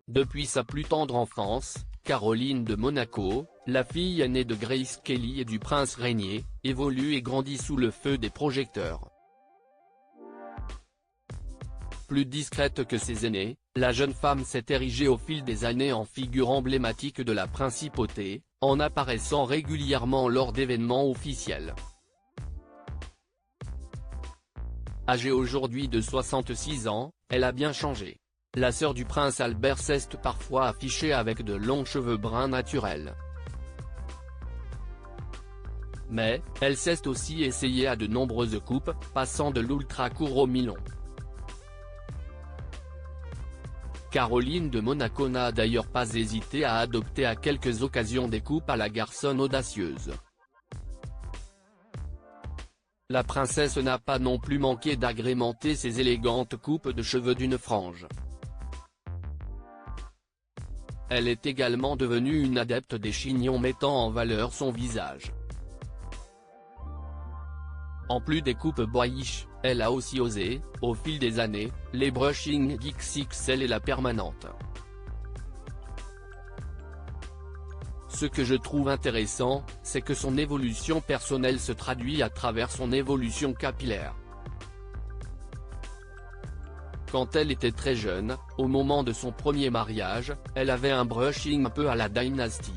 Depuis sa plus tendre enfance, Caroline de Monaco, la fille aînée de Grace Kelly et du prince Rainier, évolue et grandit sous le feu des projecteurs. Plus discrète que ses aînés, la jeune femme s'est érigée au fil des années en figure emblématique de la principauté, en apparaissant régulièrement lors d'événements officiels. Âgée aujourd'hui de 66 ans, elle a bien changé. La sœur du prince Albert s'est parfois affichée avec de longs cheveux bruns naturels. Mais, elle s'est aussi essayée à de nombreuses coupes, passant de l'ultra court au mi-long. Caroline de Monaco n'a d'ailleurs pas hésité à adopter à quelques occasions des coupes à la garçonne audacieuse. La princesse n'a pas non plus manqué d'agrémenter ses élégantes coupes de cheveux d'une frange. Elle est également devenue une adepte des chignons mettant en valeur son visage. En plus des coupes boyish, elle a aussi osé, au fil des années, les brushing XXL et la permanente. Ce que je trouve intéressant, c'est que son évolution personnelle se traduit à travers son évolution capillaire. Quand elle était très jeune, au moment de son premier mariage, elle avait un brushing un peu à la Dynasty.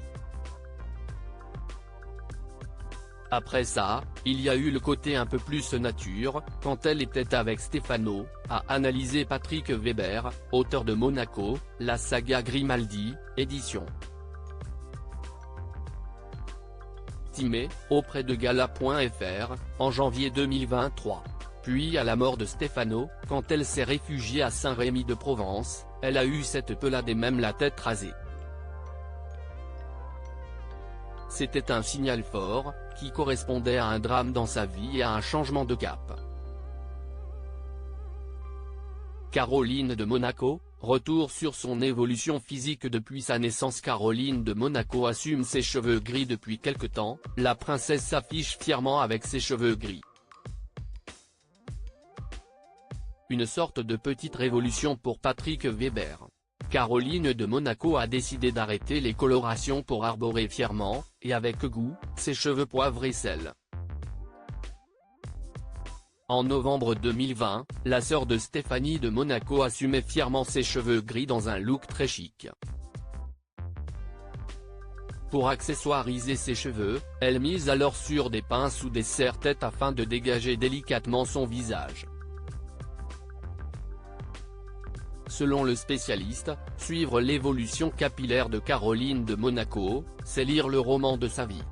Après ça, il y a eu le côté un peu plus nature, quand elle était avec Stefano, a analysé Patrick Weber, auteur de Monaco, la saga Grimaldi, édition Timé, auprès de Gala.fr, en janvier 2023. Puis à la mort de Stefano, quand elle s'est réfugiée à Saint-Rémy-de-Provence, elle a eu cette pelade et même la tête rasée. C'était un signal fort, qui correspondait à un drame dans sa vie et à un changement de cap. Caroline de Monaco, retour sur son évolution physique depuis sa naissance. Caroline de Monaco assume ses cheveux gris depuis quelque temps, la princesse s'affiche fièrement avec ses cheveux gris. Une sorte de petite révolution pour Patrick Weber. Caroline de Monaco a décidé d'arrêter les colorations pour arborer fièrement, et avec goût, ses cheveux poivre et sel. En novembre 2020, la sœur de Stéphanie de Monaco assumait fièrement ses cheveux gris dans un look très chic. Pour accessoiriser ses cheveux, elle mise alors sur des pinces ou des serre-têtes afin de dégager délicatement son visage. Selon le spécialiste, suivre l'évolution capillaire de Caroline de Monaco, c'est lire le roman de sa vie.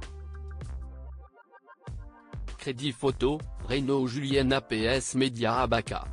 Crédit photo, Renaud Julienne APS Média Abaca.